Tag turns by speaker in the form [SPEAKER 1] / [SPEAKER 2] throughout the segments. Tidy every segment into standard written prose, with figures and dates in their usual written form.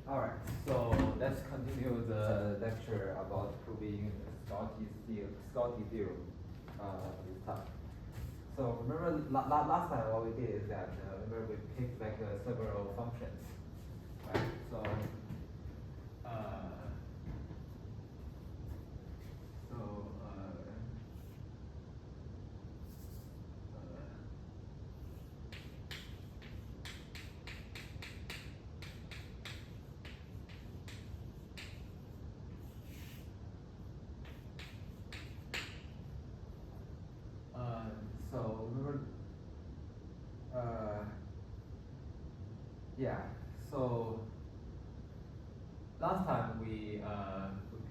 [SPEAKER 1] Alright, so let's continue the lecture about proving Schotty theorem this time. So remember last time what we did is that remember we picked like several functions, right? So so remember, yeah. So last time we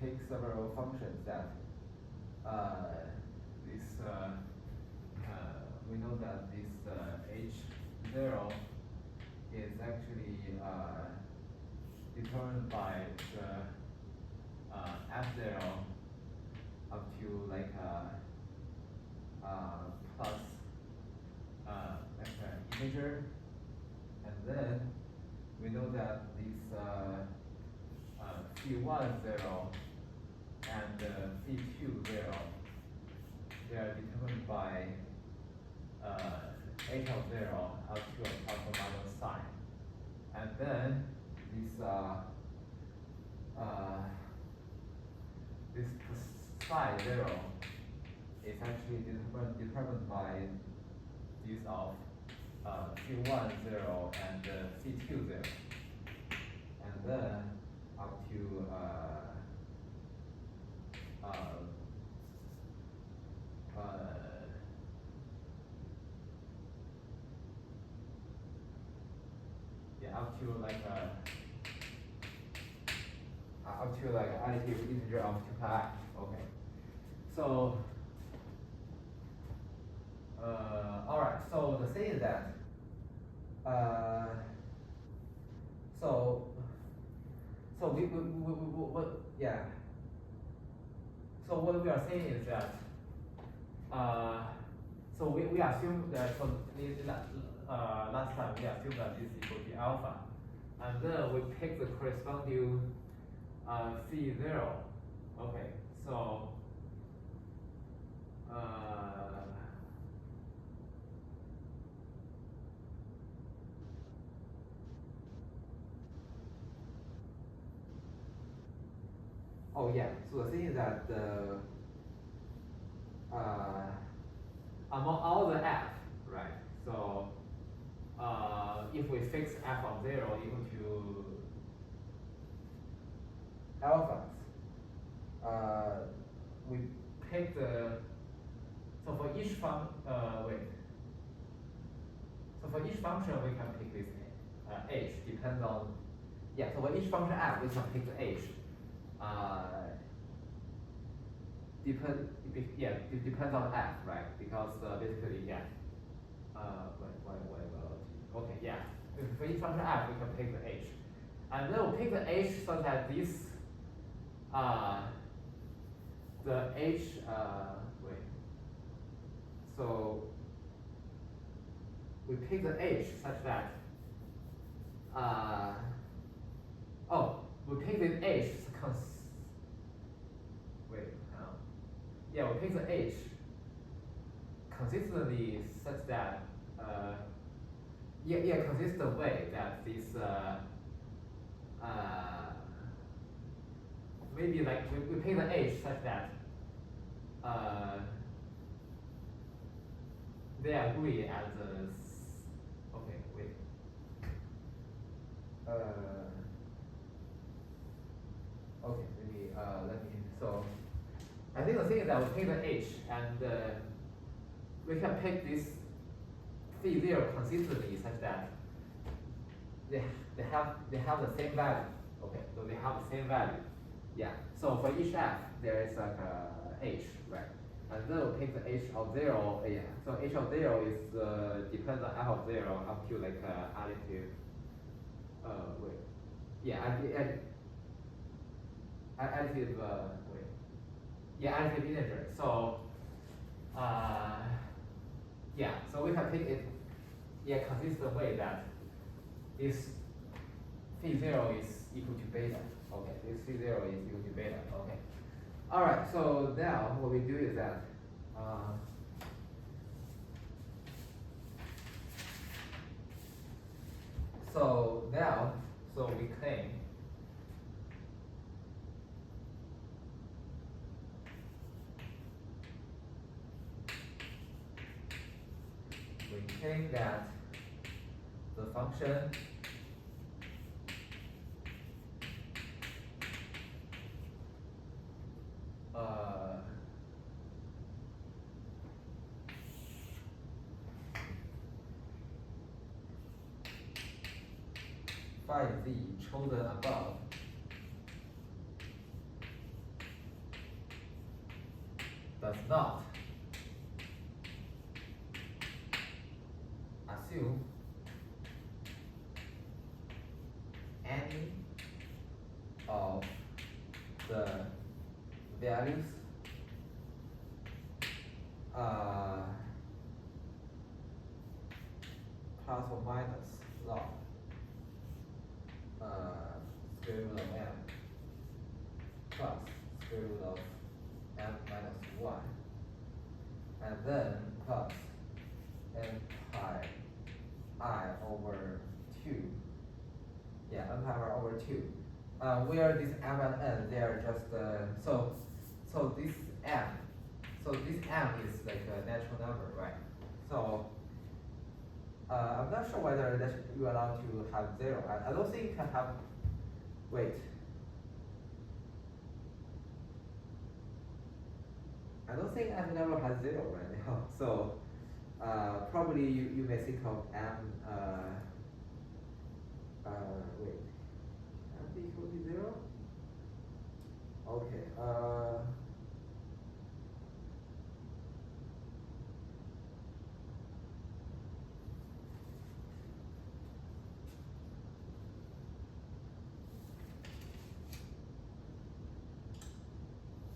[SPEAKER 1] picked several functions that we know that this h0 is actually determined by the f0 up to like plus like an integer, and then we know that this c1 0 and c2 0 they are determined by h of 0 up to a plus or minus sign, and then this psi 0 is actually determined by these of c1 0 and c2 0, and then up to up to like additive integer of 2 pi. Okay. So all right. So the thing is that so we what yeah. So what we are saying is that so we assume that last time we assumed that this is equal to alpha, and then we pick the corresponding C0. Okay, so oh yeah, so the thing is that among all the f, right? So if we fix f of 0 equal to alpha, we pick the so for each function we can pick this h depends on so for each function f we can pick the h depends on f, right? Because basically okay, for each function f we can pick the h, and then we'll pick the h such that this the h so we pick the h such that we pick the h we pick the h consistently such that consistent way that this maybe like we pick the h such that they agree as maybe let me so I think the thing is that we pick the h and we can pick this C0 consistently such that they have the same value. Okay, so they have the same value. Yeah. So for each f there is like a h, right? And then we'll pick the h of 0. So h of 0 is depends on f of 0 up to like additive additive integer. So so we can pick it consistent way that this phi0 is equal to beta. Okay, this C0 is equal to beta. Okay. All right. So now what we do is that. So now, so we claim that the function phi z chosen above does not assume any of the values plus or minus log square root of m plus square root of m minus 1, and then plus n pi I over 2. Yeah, n pi I over 2. Where this m and n, they are just so this m, this m is like a natural number, right? So I'm not sure whether that you're allowed to have 0. I don't think you can have. Wait. I don't think m never has 0 right now. So probably you may think of m. Wait. M equal to 0. Okay.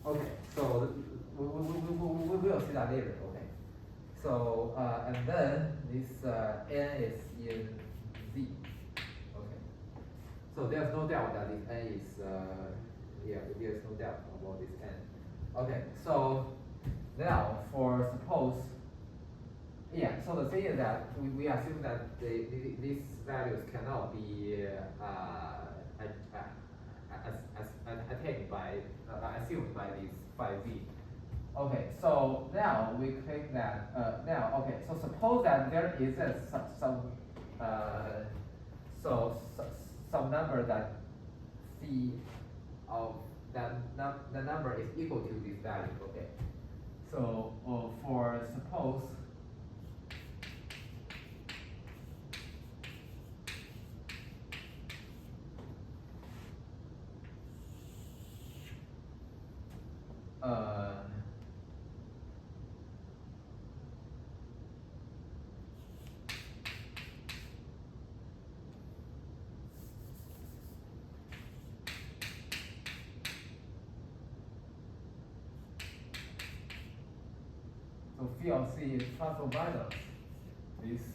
[SPEAKER 1] Okay, so we will see that later. Okay, so and then this n is in z. Okay, so there's no doubt that this n is there's no doubt about this n. Okay, so now for suppose so the thing is that we assume that these values cannot be attained by assumed by this phi z. Okay, so now we claim that so suppose that there is some number that c of the number is equal to this value. Okay, so for suppose so phi of c is plus or minus this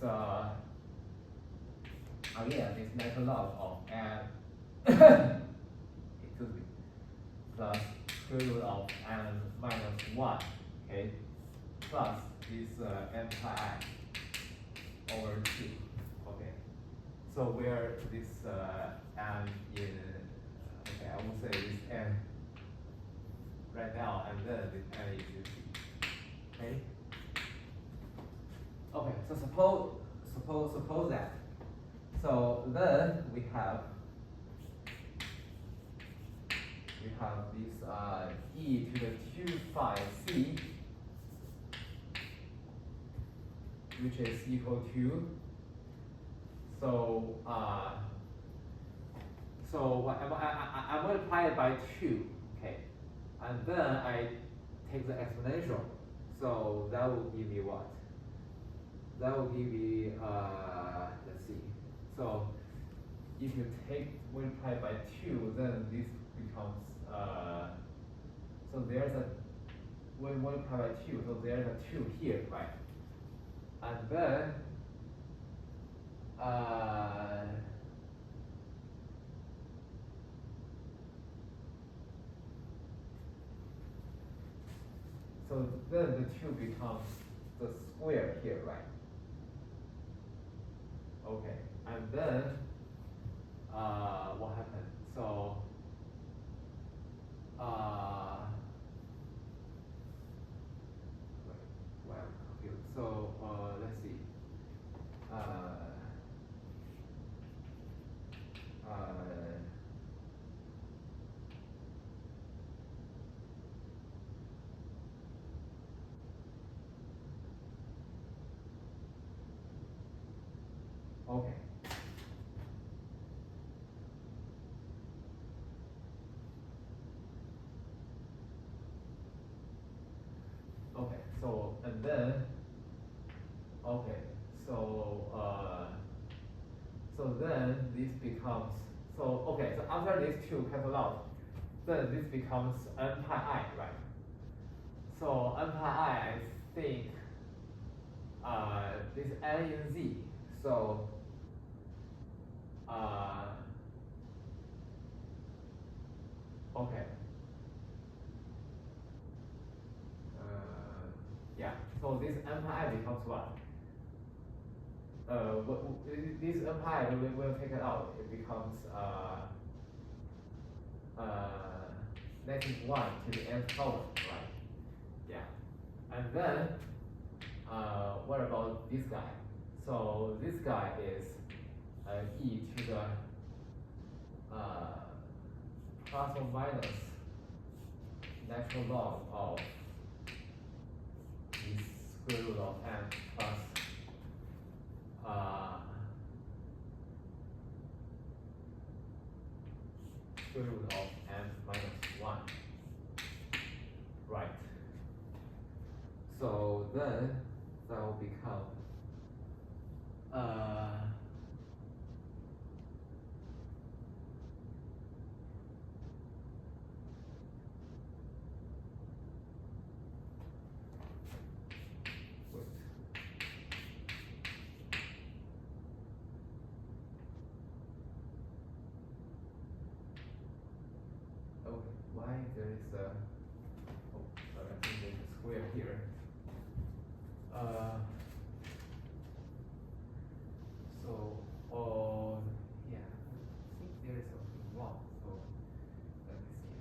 [SPEAKER 1] again this natural log of n excuse me plus square root of n minus 1, okay, plus this n pi I over 2. Okay, so where this n in okay, I will say this n right now, and then this n is in c. Okay. Okay, so suppose that. So then we have this e to the 2 phi c, which is equal to I multiply it by 2, okay, and then I take the exponential. So that will give me what? That will give me let's see. So if you multiply by 2, then this becomes so there's a when multiply by 2, so there's a 2 here, right? And then so then the 2 becomes the square here, right? Okay, and then what happened? So wait, well, I'm confused. So let's see. Okay. Okay, so and then okay, so then this becomes okay, so after these two cancel out, then this becomes n pi I, right? So n pi I think this n in z, so okay. Yeah, so this n pi I becomes what? This n pi I will take it out. It becomes -1 to the nth power, right? Yeah, and then what about this guy? So this guy is e to the plus or minus natural log of the square root of n plus square root of n minus 1. Right. So then that will become wait. Okay, why there is a sorry, I think there's a square here. So yeah, I think there is something wrong. So let me see.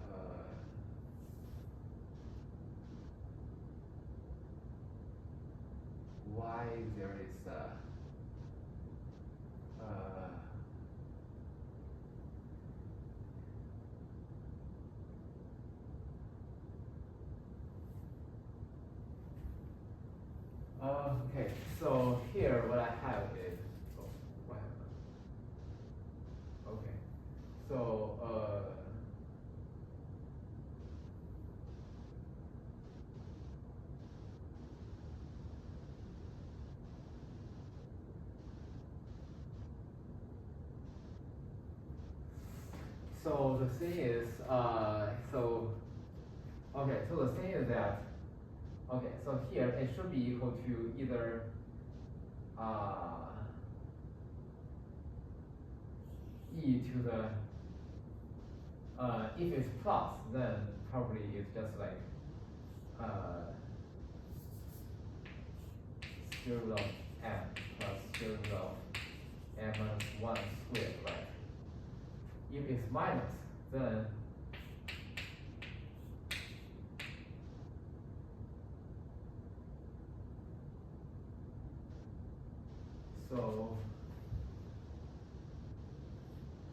[SPEAKER 1] Why there is okay, so here what I have is what happened? Okay, so so the thing is okay, so the thing is that okay, so here it should be equal to either e to the if it's plus, then probably it's just like square root of n plus square root of n minus 1 squared, right? If it's minus, then so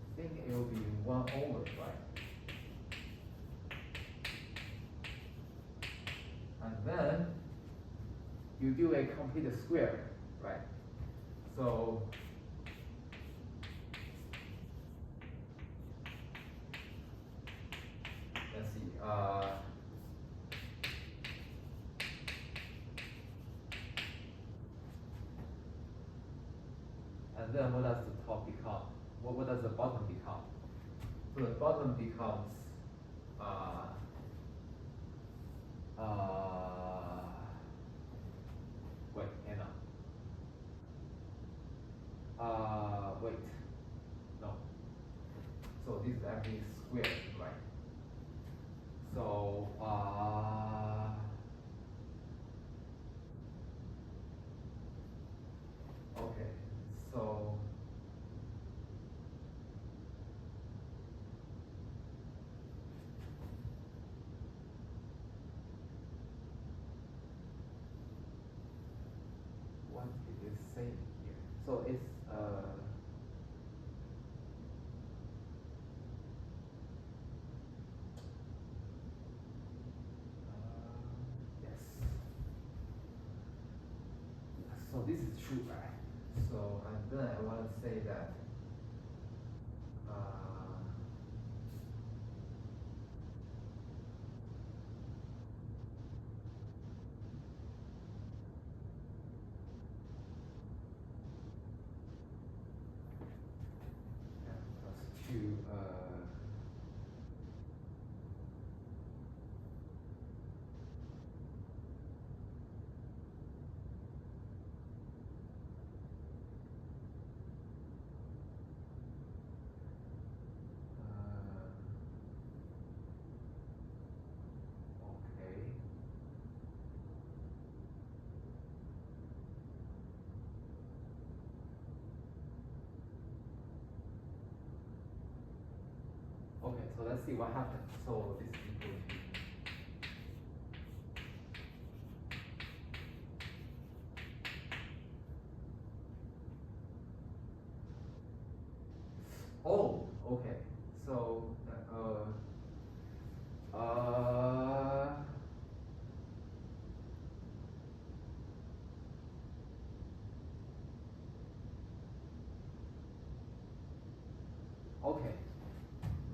[SPEAKER 1] I think it will be 1 over, right? And then you do a complete square, right? So let's see. And then what does the top become? What does the bottom become? So the bottom becomes wait, hang on. Wait, no. So this is actually squared, right? So so it's yes. So this is true, right? So and then I want to say that plus 2 okay. Okay, so let's see what happens. So this is equal to oh, okay. So okay.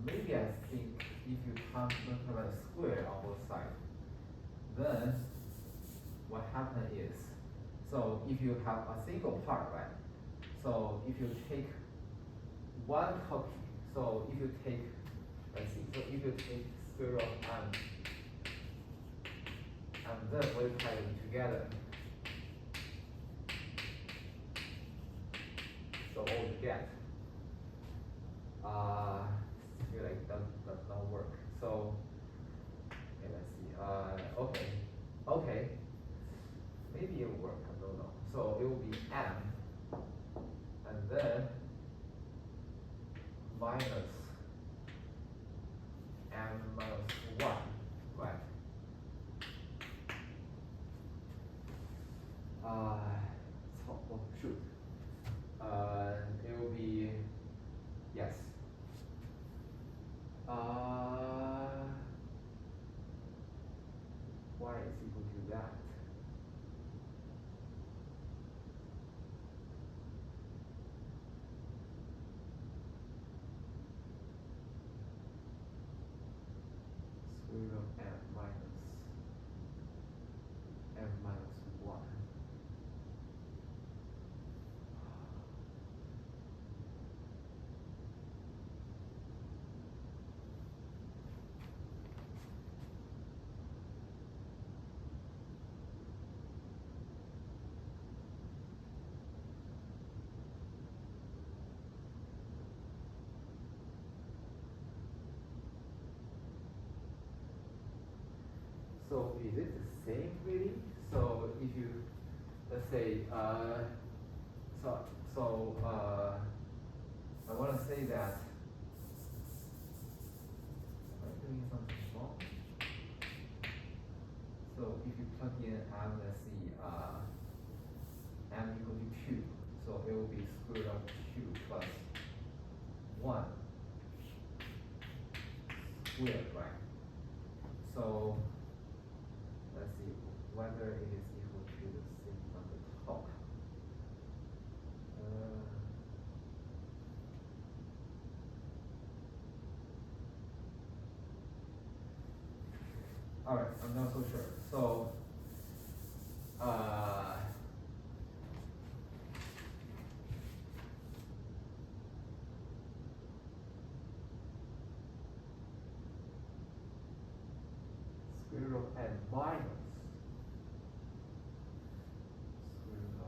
[SPEAKER 1] Maybe I think if you multiply the square on both sides, then what happens is, so if you have a single part, right? So if you take one copy, so if you take, let's see, so if you take square root of m and then multiply them together, so what you get, feel like that does not work. So okay, let's see. Okay, maybe it will work. I don't know. So it will be m, and then minus m minus 1, right? So, oh shoot. It will be yes. Y is equal to that. Square root of m minus 1. So is it the same really? So if you, let's say, I want to say that, am I doing something wrong? So if you plug in m, let's see, m equal to 2, so it will be square root of 2 plus 1 squared, right? So let's see whether it is equal to the thing on the top. All right, I'm not so sure. So, square root of n minus square root of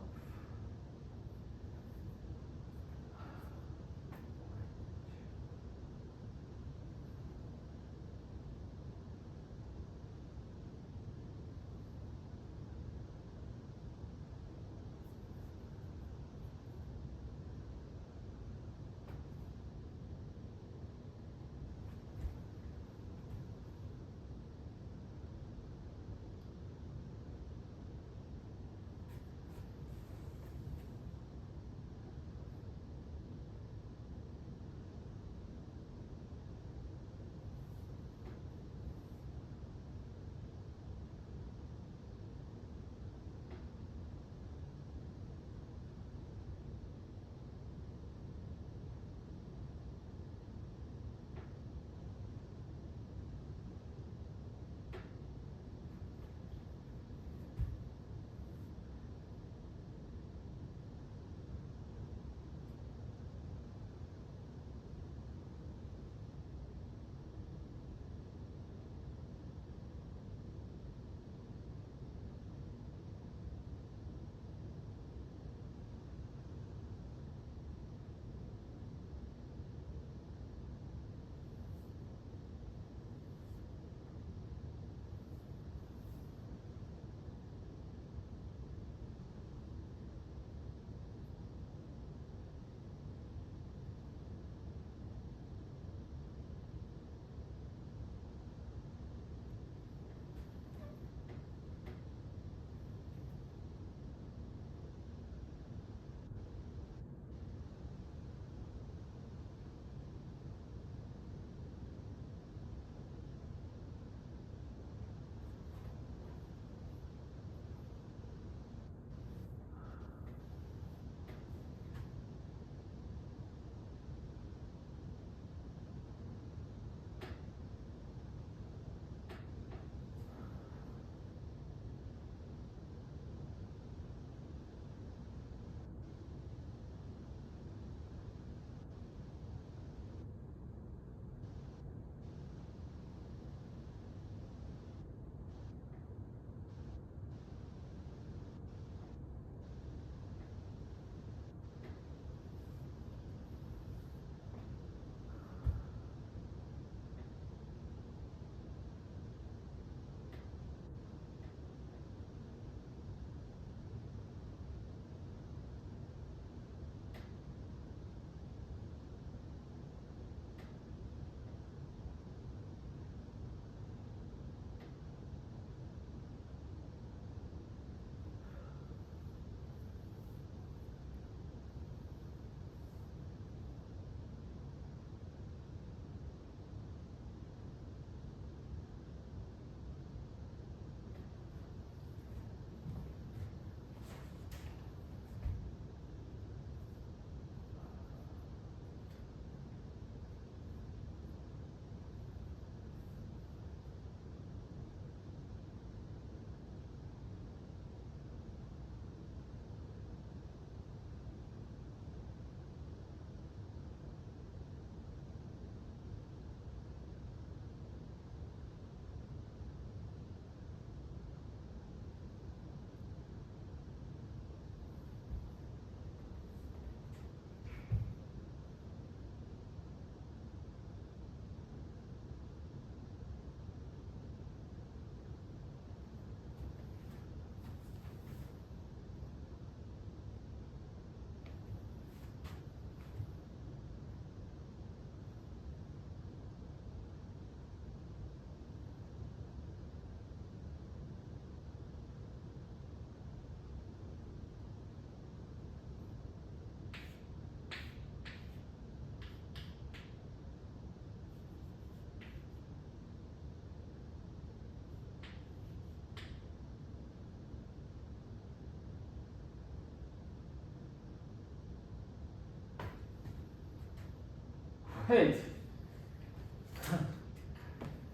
[SPEAKER 1] hate.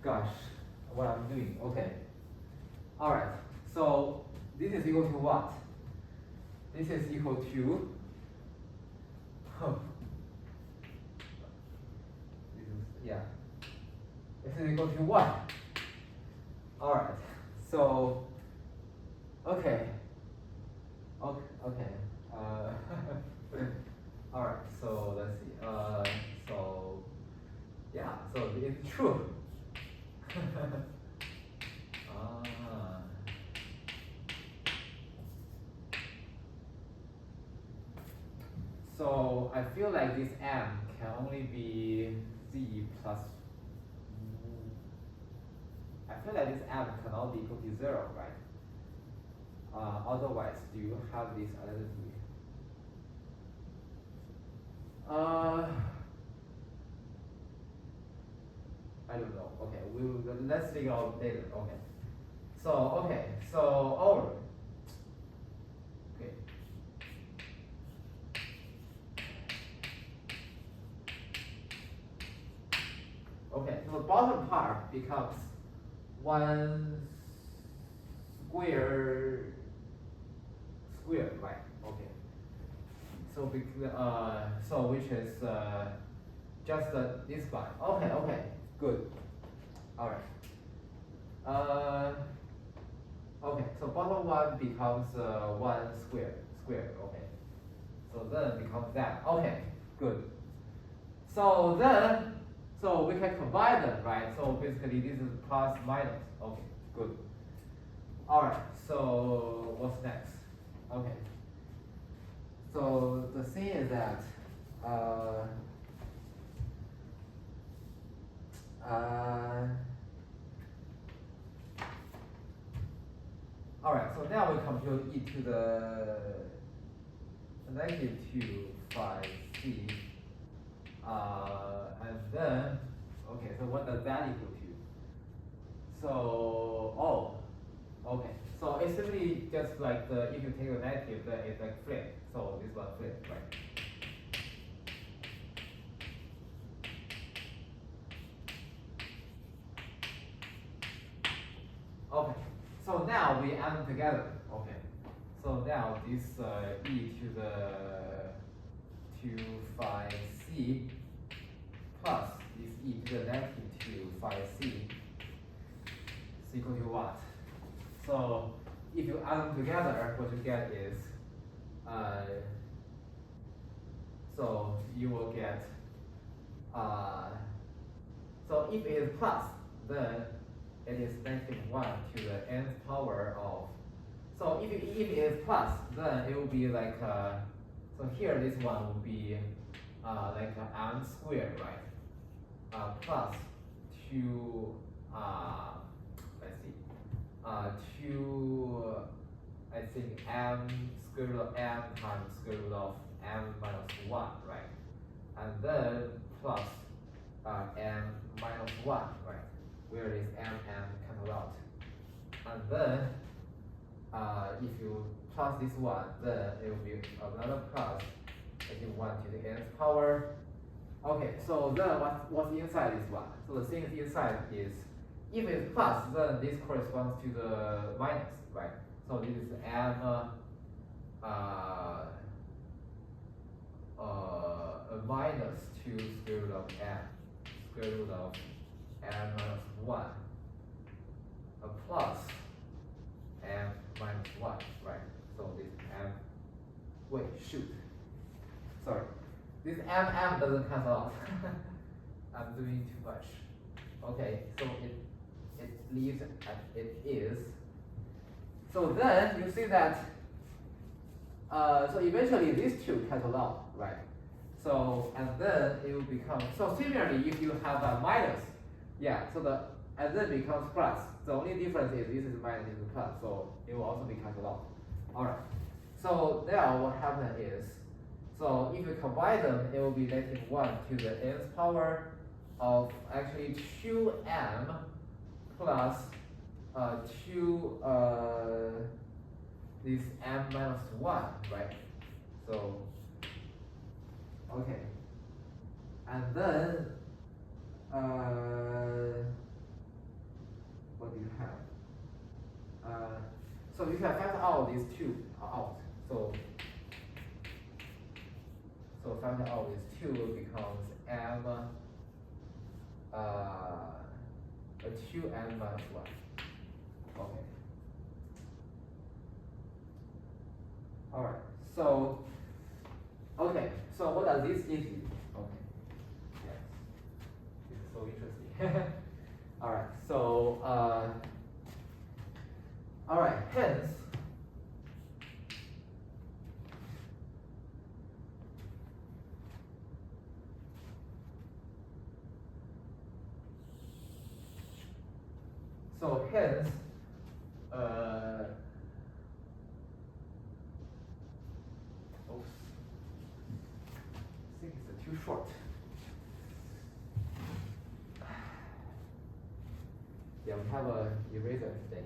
[SPEAKER 1] Gosh, what I'm doing. Okay. Alright, so this is equal to what? This is equal to this is, yeah. This is equal to 1. Alright, so okay. Okay. Alright, so let's see. So yeah, so it's true. So I feel like this m can only be z plus. I feel like this m cannot be equal to 0, right? Otherwise, do you have this identity? I don't know. Okay, let's figure out later. Okay. So over. Okay. Okay, so the bottom part becomes 1 square, right? Okay. So so which is just this one. Okay, good. All right. Okay, so bottom one becomes 1 square. Okay. So then becomes that. Okay, good. So then, so we can combine them, right? So basically this is plus minus. Okay, good. All right. So what's next? Okay. So the thing is that all right, so now we compute e to the negative 2 phi c, and then, okay, so what does that equal to? So, okay, so it's simply just like if you take the negative, then it's like flip, so this one flip, right? Okay, so now we add them together. Okay, so now this e to the 2 phi c plus this e to the negative 2 phi c is equal to what? So if you add them together, what you get is so you will get so if it is plus, then it is negative 1 to the nth power of. So if it is plus, then it will be like so here this one will be like m squared, right? Plus 2 let's see 2 I think m square root of m times square root of m minus 1, right? And then plus m minus 1, right? Where is m cancel out. And then if you plus this one, then it will be another plus negative 1 to the nth power. Okay, so then what's inside this one? So the thing inside is, if it's plus, then this corresponds to the minus, right? So this is m minus 2 square root of m square root of m minus 1 plus m minus 1, right? So this m, wait, shoot. Sorry. This m doesn't cancel out. I'm doing too much. Okay, so it leaves as it is. So then you see that so eventually these two cancel out, right? So and then it will become, so similarly if you have a minus, yeah, so and then becomes plus. The only difference is this is minus, this is plus, so it will also be cancelled out. Alright. So now what happens is, so if you combine them, it will be negative 1 to the nth power of actually 2m plus 2 this m minus 1, right? So okay. And then, what do you have? So you can factor out these two out. So factor out these two becomes m, a 2m minus 1. Okay. Alright, so, okay, so what does this give you? Okay, yes, this is so interesting. Alright, so, alright, hence, oops, I think it's too short. Yeah, we have a eraser today.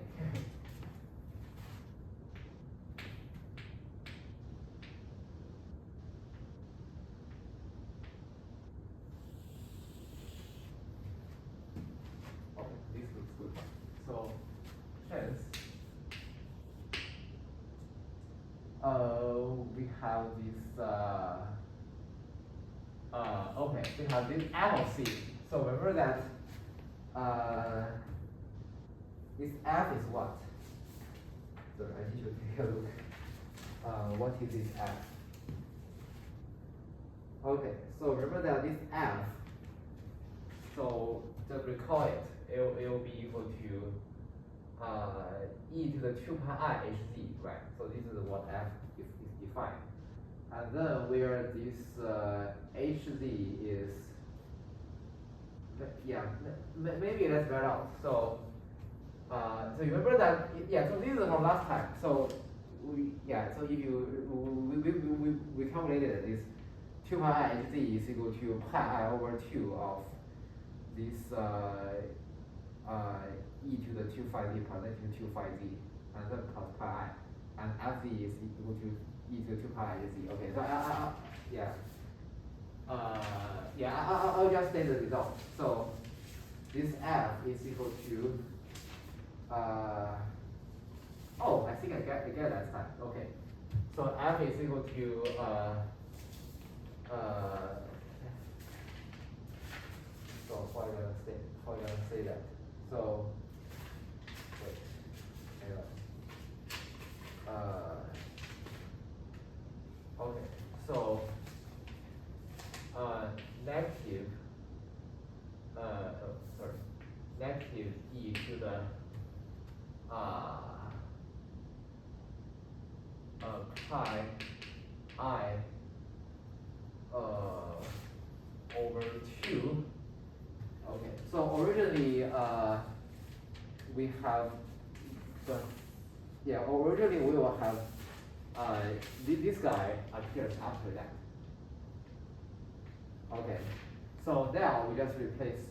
[SPEAKER 1] Oh, this looks good. So, hence, we have this, okay, we have this M of C. So remember that, this F is what? So I need to take a look. What is this F? Okay, so remember that this F, so just recall it, it will be equal to e to the 2 pi I hz, right? So this is what F is defined. And then where this hz is, yeah, maybe let's write out. So so you remember that, yeah, so this is from last time. So so if you, we calculated this 2 pi I hz is equal to pi I over 2 of this e to the 2 phi z plus negative 2 phi z, and then plus pi I, and fz is equal to e to the 2 pi I z. Okay, so I'll just state the result. So this f is equal to oh, I think I get that time. Okay, so f is equal to so how you gonna say that? So wait, hang on. Okay, so negative negative e to the pi I over 2. Okay, so originally we have originally we will have this guy appears after that. Okay, so now we just replace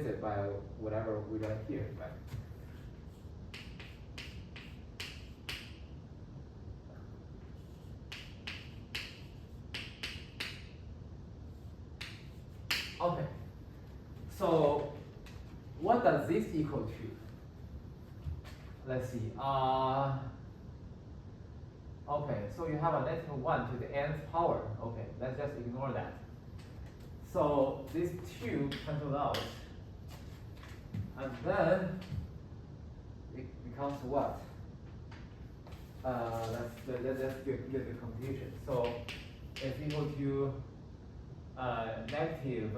[SPEAKER 1] it by whatever we got here, right? Okay, so what does this equal to? Let's see. Okay, so you have a negative 1 to the nth power. Okay, let's just ignore that. So this 2 cancels out, and then it becomes what? Let's get the computation. So it's equal to negative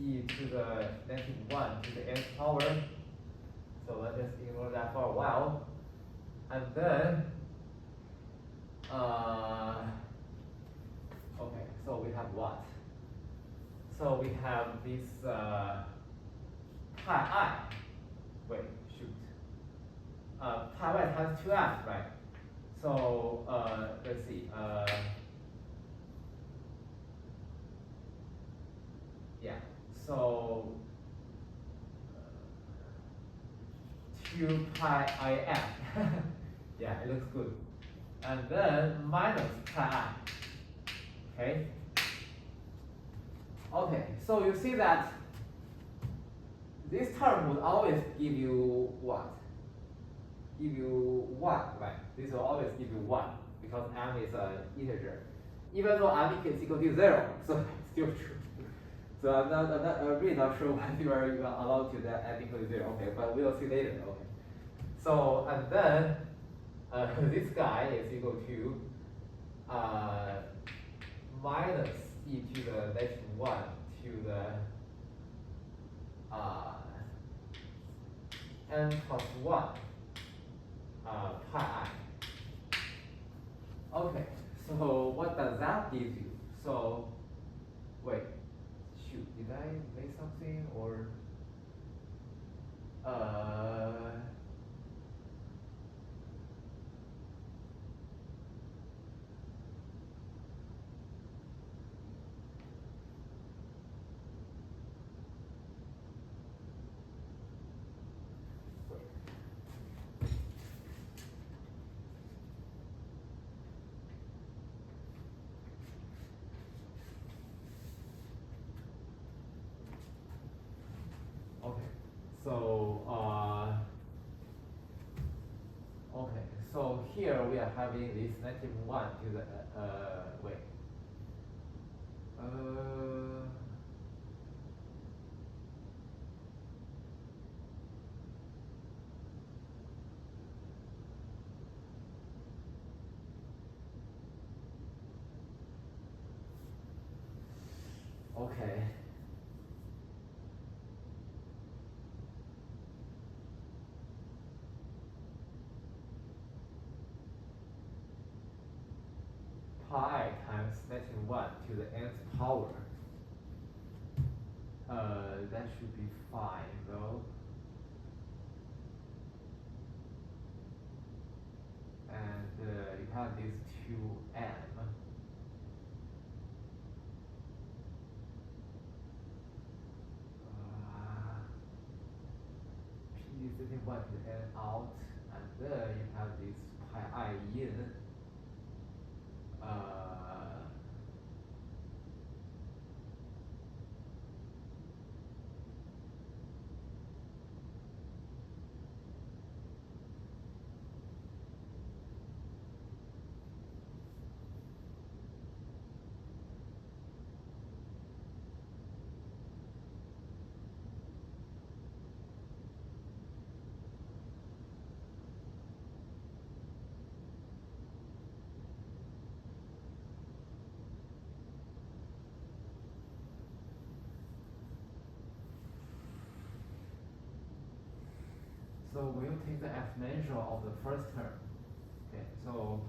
[SPEAKER 1] e to the negative 1 to the nth power. So let's just ignore that for a while, and then okay, so we have what? So we have this pi I. Wait, shoot. Pi I times 2f, right? So let's see. Yeah. So 2 pi IF. Yeah, it looks good. And then minus pi I. Okay. Okay, so you see that this term would always give you what? Give you 1, right? This will always give you 1 because m is an integer. Even though m is equal to 0, so it's still true. So I'm really not sure why you are allowed to that m equal to 0. Okay, but we'll see later. Okay. So and then this guy is equal to minus e to the -1 to the n plus 1 pi I. Okay, so what does that give you? So wait, shoot, did I make something or okay, so okay, so here we are having this -1 to the wait. Okay. Pi times -1 to the nth power. That should be fine though. And you have this 2m. P is sitting 1 to the n out, and then you have this pi I in. So we'll take the exponential of the first term. Okay, so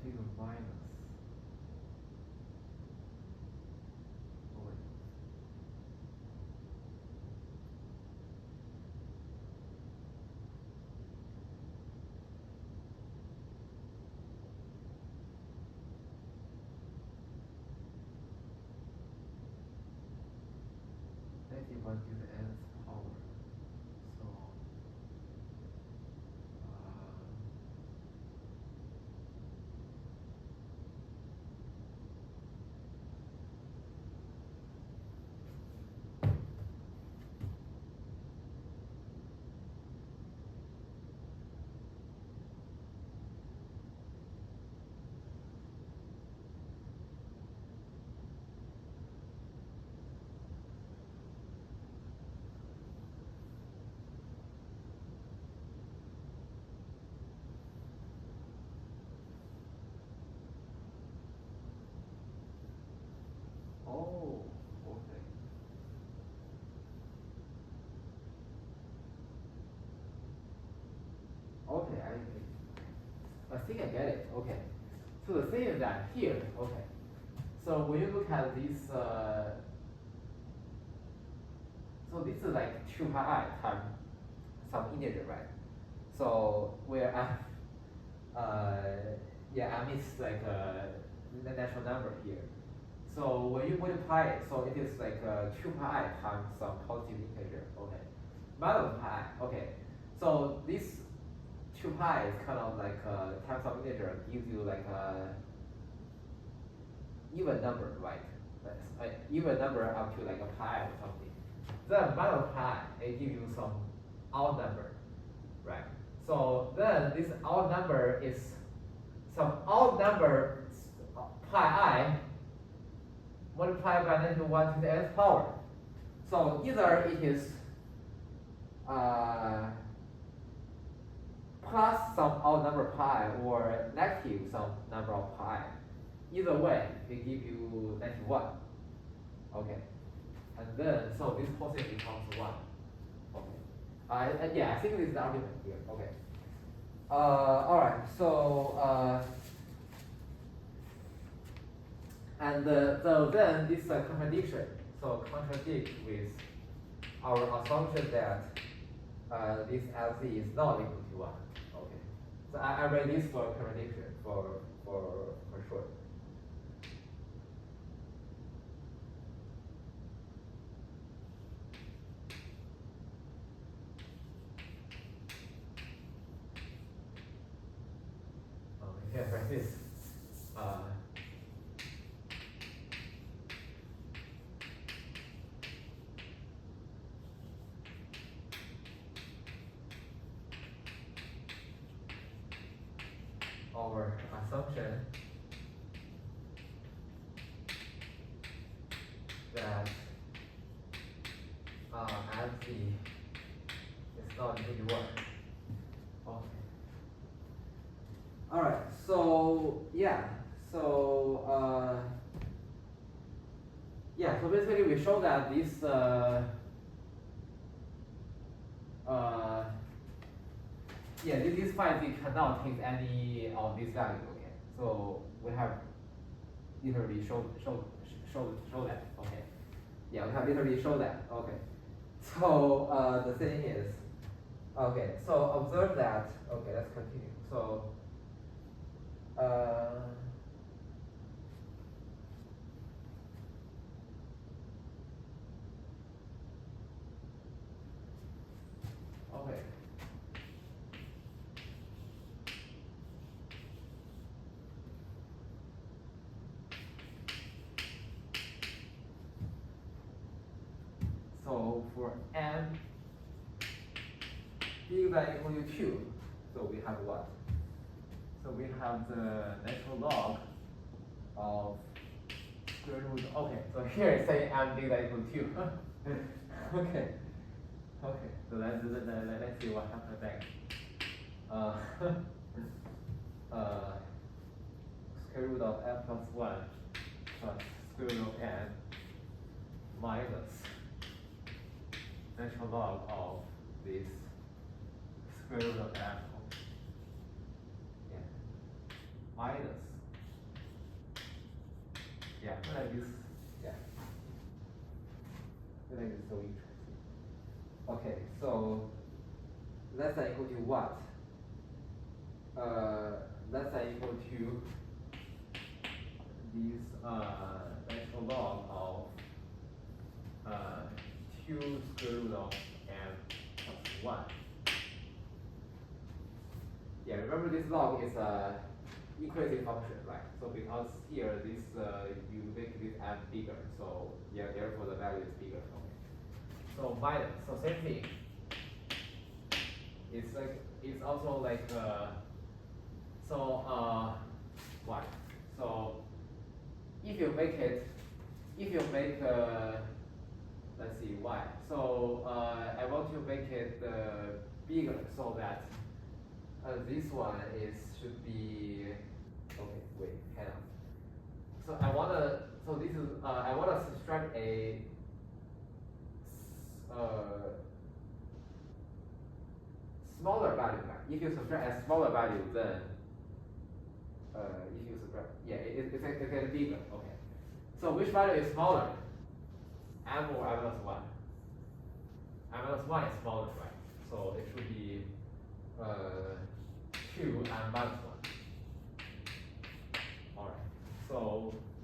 [SPEAKER 1] take a minus. Oh, wait. -1 to the nth power. So I get it. Okay. So the thing is that here, okay. So when you look at this, so this is like 2 pi I times some integer, right? So where yeah, M is like the natural number here. So when you multiply it, so it is like 2 pi I times some positive integer, okay. Minus pi I, okay. So this 2 pi is kind of like times some integer gives you like a even number, right? That's even number up to like a pi or something. Then minus pi, it gives you some odd number, right? So then this odd number is some odd number pi I multiplied by -1 to the nth power. So either it is plus some odd number pi or negative some number of pi. Either way, it gives you -1. Okay. And then, so this whole thing becomes 1. Okay. Yeah, I think this is the argument here. Okay. Alright, so, and so then this contradiction, so contradict with our assumption that this LC is not equal to 1. Okay. So I read this for contradiction for sure. Yeah, right this. Our assumption that LC is not equal to 1. Okay. Alright, so yeah, so yeah, so basically we show that this yeah, this phi cannot take any of this value. Okay, so we have literally show that. Okay, yeah, we have literally show that. Okay, so the thing is, okay, so observe that. Okay, let's continue. So okay. So for n bigger than equal to 2, so we have what? So we have the natural log of square root. Okay, so here it's saying m bigger than equal to 2. Okay. Okay, so let's see what happens next. Square root of n plus 1 plus square root of n minus natural log of this square root of n. Yeah. Minus. Yeah, like this. Yeah. Like this is so interesting. Okay, so less than equal to what? Less than equal to this natural log of 2 square root of n plus 1. Yeah, remember this log is a equating function, right? So because here this you make this m bigger, so yeah, therefore the value is bigger. Okay. So minus, so same thing. It's also like what? So if you make let's see y. So I want to make it bigger so that this one should be okay. Wait, hang on. So I wanna subtract a smaller value. Right? If you subtract a smaller value, then if you subtract, yeah, it's getting bigger. Okay. So which value is smaller? M or M minus 1? M minus 1 is smaller, right? So it should be 2 M minus 1. Alright. So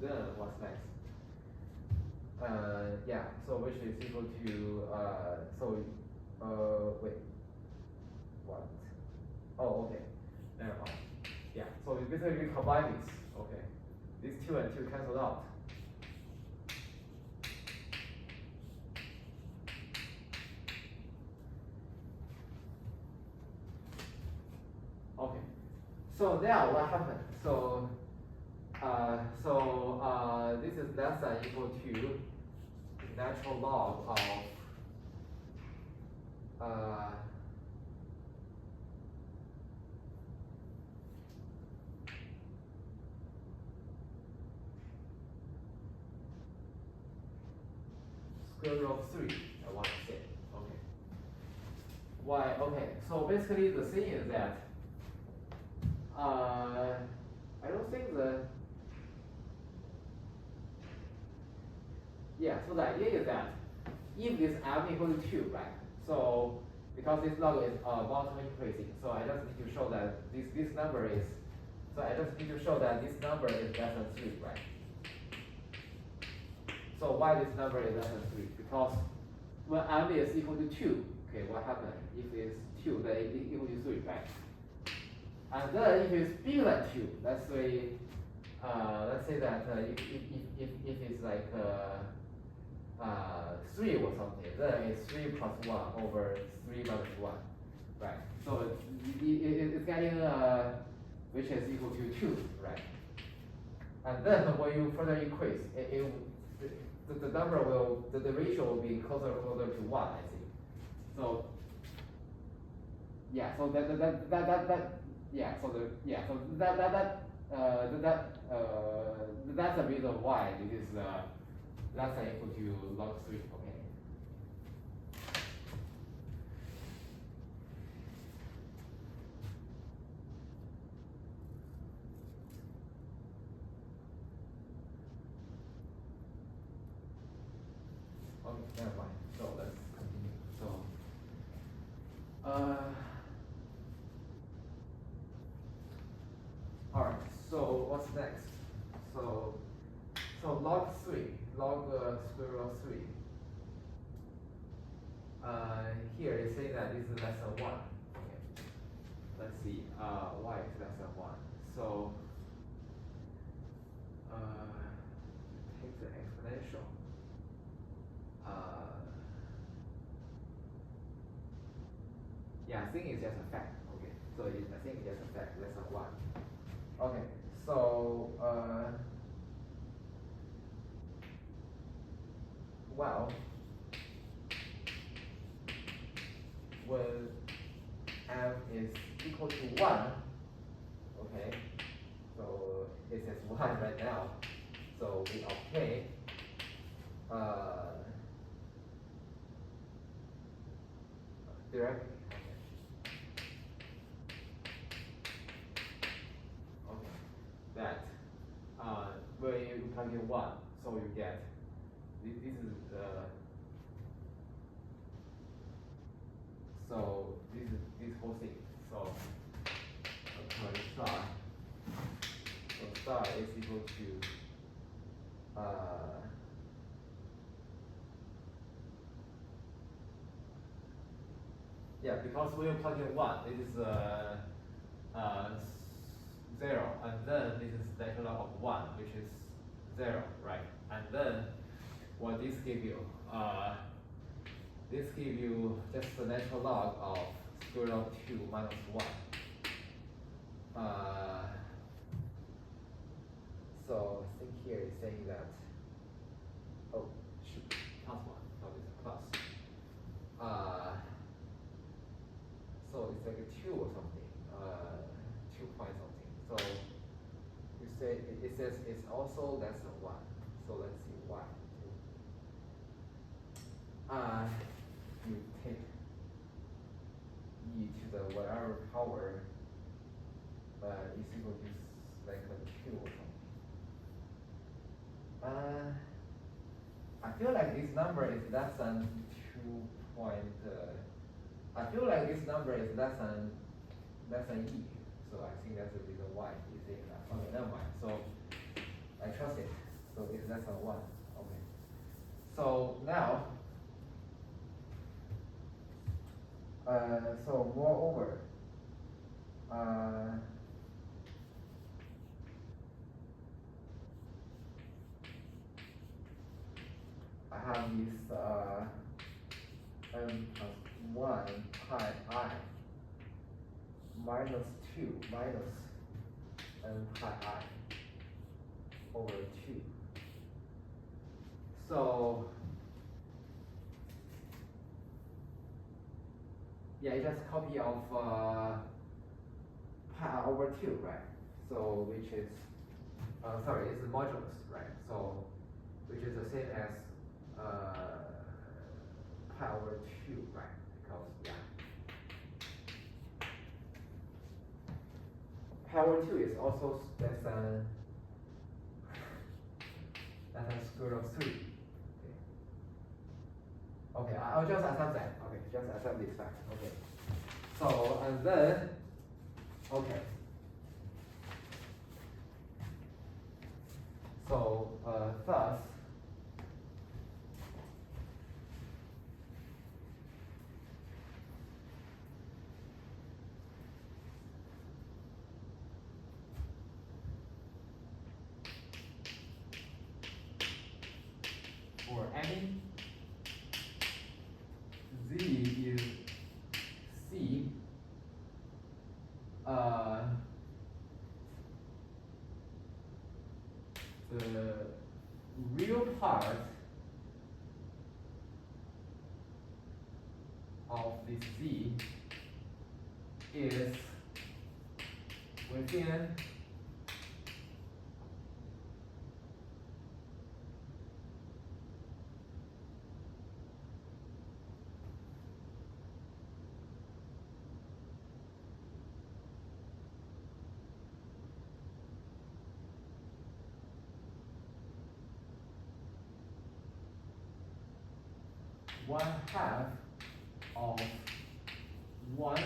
[SPEAKER 1] then what's next? Yeah, so which is equal to, wait, what? Oh, okay, never mind. Yeah, so we basically combine these, okay. These 2 and 2 cancel out. Okay, so now what happened? So this is less than equal to natural log of square root of 3, I want to say. Okay. Why? Okay, so basically the thing is that I don't think so the idea is that if this m equal to 2, right? So because this log is bottom increasing, so I just need to show that this number is, so I just need to show that this number is less than 3, right? So why this number is less than 3? Because when m is equal to 2, okay, what happened? If it's 2, then it equal to 3, right? And then if it's bigger than 2, let's say that if it's like 3 or something, then it's 3 plus 1 over 3 minus 1, right? So it's getting which is equal to 2, right? And then when you further increase, the number will, the ratio will be closer and closer to 1, I think. So yeah, so that's the reason why this is less than equal to log 3. Okay. Okay, never mind. So let's continue. So all right. So what's next? So log 3, log square root of 3. Here it's saying that this is less than 1. Okay. Let's see. Y is less than 1. So take the exponential. Yeah, I think it's just a fact. Okay. So I think it's just a fact, less than 1. Okay. So well, when m is equal to 1, okay, so it says 1 right now, so we obtain directly. Okay, that when you plug in 1, so you get this is so this is this whole thing. So star is equal to yeah, because when you plug in 1, this is 0, and then this is natural log of 1, which is 0, right? And then what this give you? This give you just the natural log of square root of 2 minus 1. So I think here it's saying that, oh shoot, plus 1, not it's a plus. So it's like a 2 or something, 2 point something. So you say it says it's also less than 1. So let's see why. You take e to the whatever power is equal to like a 2 or something. I feel like this number is less than 2 point, I feel like this number is less than e. So I think that's the reason why it's saying that. Okay, never mind. So I trust it. So it's less than 1. Okay. So now, so moreover, I have this n plus 1 pi I minus 2 minus n pi I over 2. So yeah, it's just copy of pi I over 2, right? So which is sorry, it's the modulus, right? So which is the same as pi over 2, right? Because yeah, pi over 2 is also less than square root of 3. Okay, I'll just accept that. Okay, just accept this fact. Okay. So and then okay. So thus for any z is c, the real part of this z is within one half of one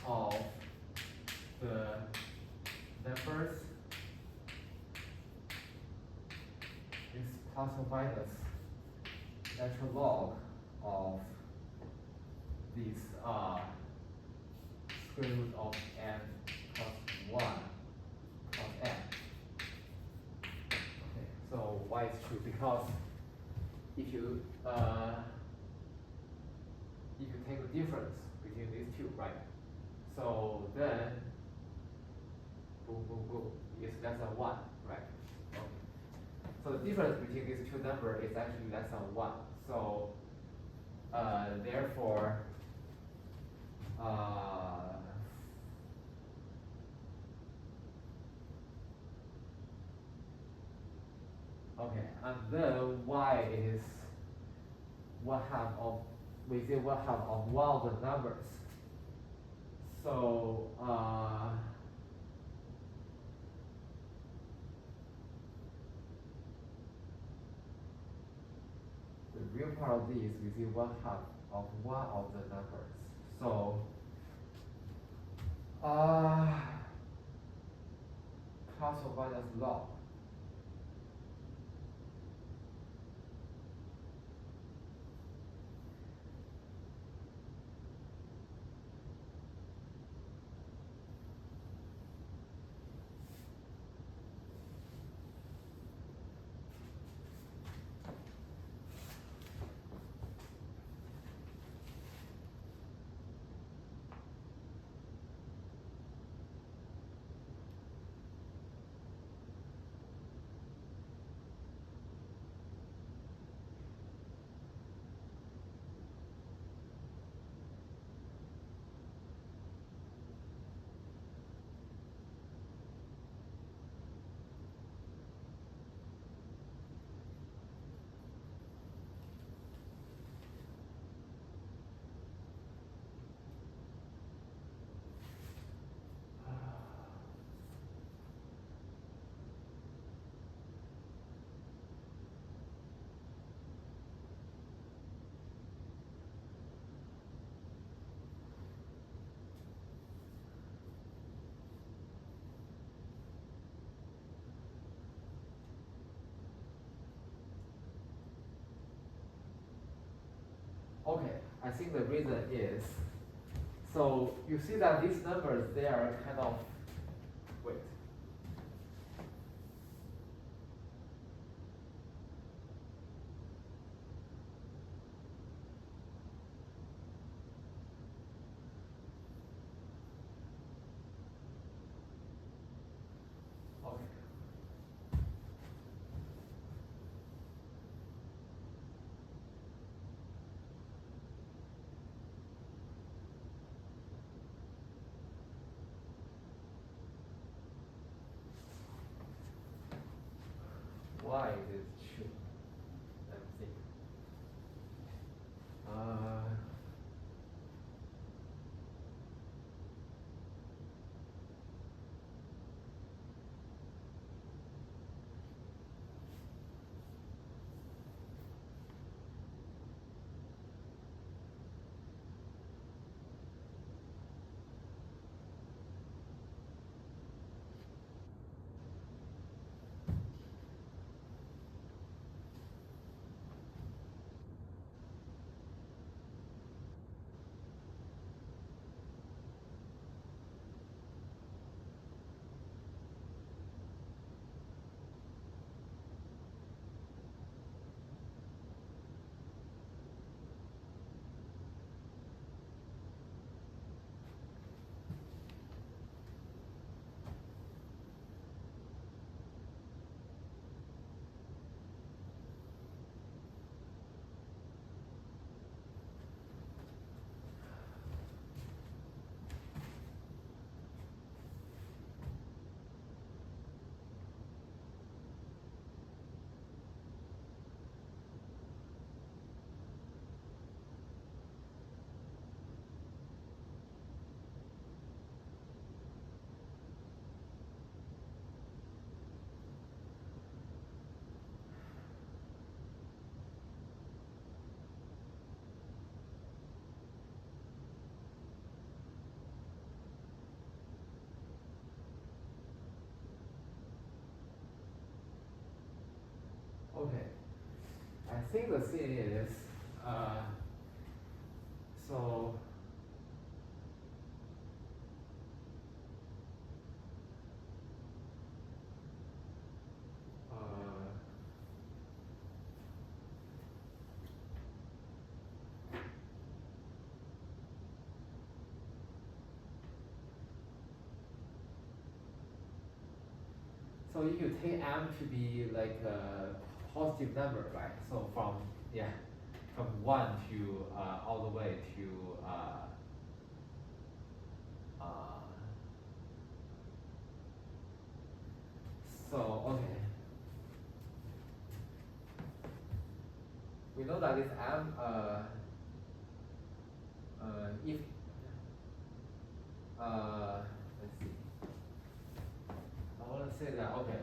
[SPEAKER 1] of the numbers is plus or minus natural log of this square root of n plus 1 plus n. Okay, so why it's true? Because if you take the difference between these two, right? So then boom boom boom is less than 1, right? Okay. So the difference between these two numbers is actually less than 1. So therefore okay, and then y is one half of within one half of one of the numbers. So the real part of this is within one half of one of the numbers. So plus or minus log. okay, I think the reason is, so you see that these numbers, they are kind of, wait. Okay. Why is it true? Let me think. Okay, I think the thing is, so, uh, so if you take m to be like a positive number, right? So from, yeah, from 1 to all the way to uh, so okay, we know that this m if let's see, I want to say that, okay,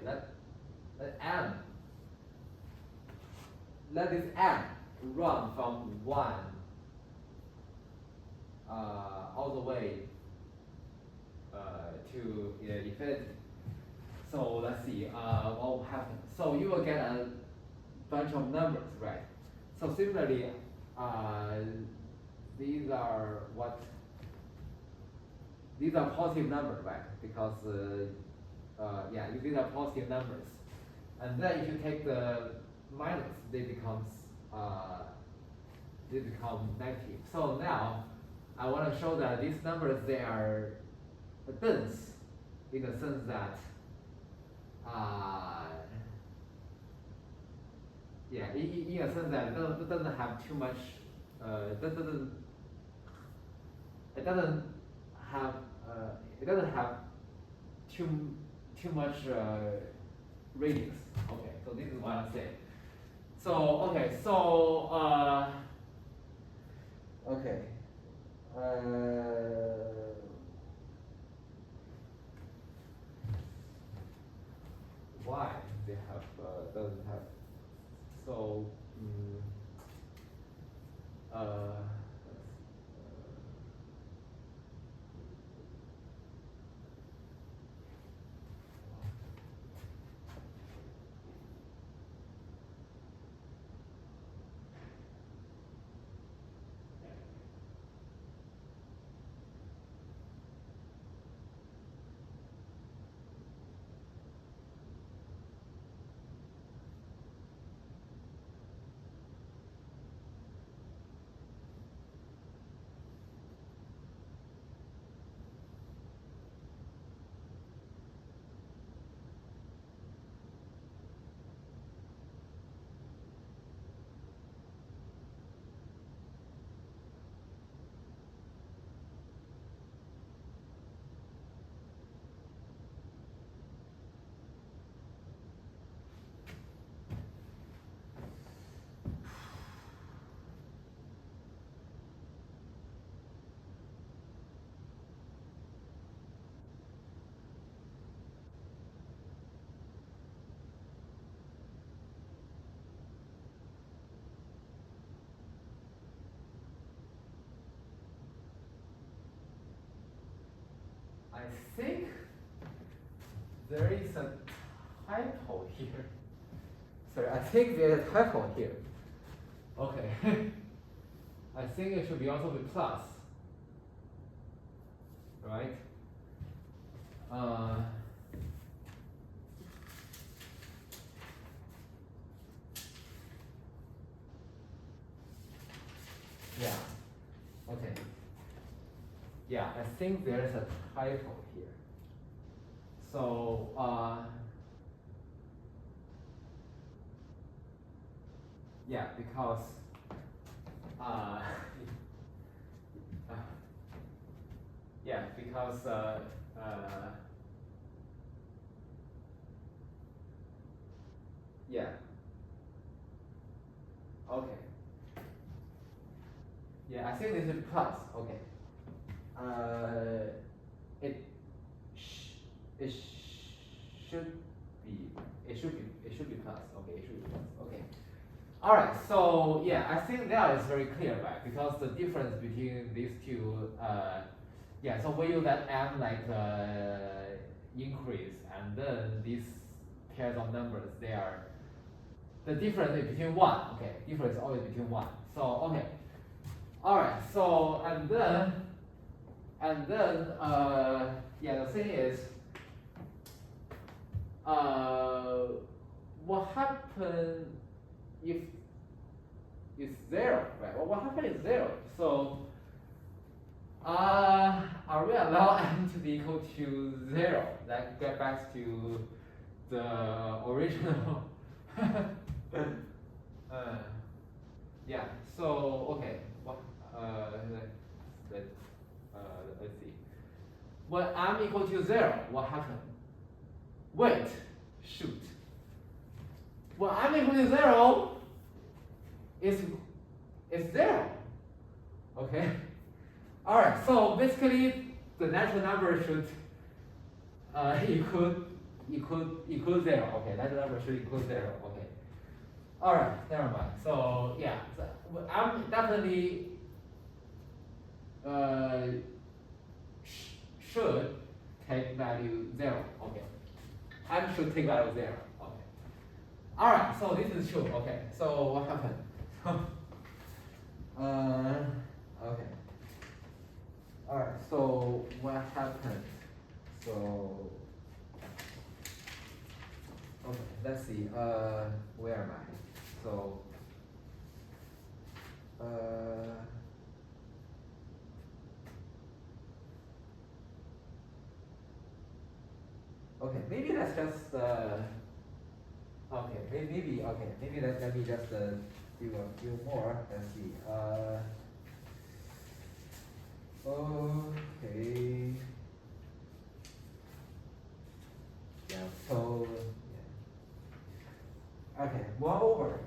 [SPEAKER 1] let this m run from 1 all the way to infinity. So let's see, what will happen? So you will get a bunch of numbers, right? So similarly, these are what? These are positive numbers, right? Because yeah, these are positive numbers. And then if you take the minus, they become negative. So now I want to show that these numbers, they are dense in the sense that yeah, in a sense that it doesn't have too much it doesn't have it doesn't have too much radius. Okay, so this is what I'm saying. So okay, so okay. Why they have doesn't have so think there is a typo here. Sorry, I think there's a typo here. Okay. I think it should be also be plus. Right? Yeah. Okay. Yeah, I think there's a typo here. So yeah, because yeah, because yeah. Okay. Yeah, I think this is plus. Okay. It should be plus. Okay, it should be plus. Okay. All right. So yeah, I think that is very clear, right? Because the difference between these two, yeah. So when you let m like increase, and then these pairs of numbers, they are the difference is between one. Okay, difference is always between one. So okay. All right. So and then yeah, the thing is, what happened if it's zero, right? Well, what happened is zero. So are we allow m to be equal to zero? Like get back to the original. Yeah. So okay. What? Let's see. When m equal to zero, what happened? Wait, shoot. When m equal to zero, is zero. Okay. All right. So basically, the natural number should equal zero. Okay, natural number should equal zero. Okay. All right. Never mind. So yeah, I'm definitely should take value zero. Okay. M should take value zero. Okay. All right. So this is true. Okay. So what happened? Okay. All right. So what happened? So okay. Let's see. Where am I? So. Okay, maybe let's just okay, maybe okay, maybe let me just do a few more. Let's see. Okay. Yeah. So yeah. Okay. 1 over.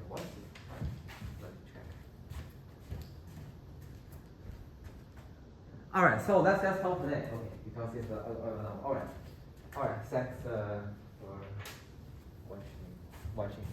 [SPEAKER 1] What's it? Let me check. All right. So let's just stop today. Okay, because it's no. All right. All right. Thanks for watching.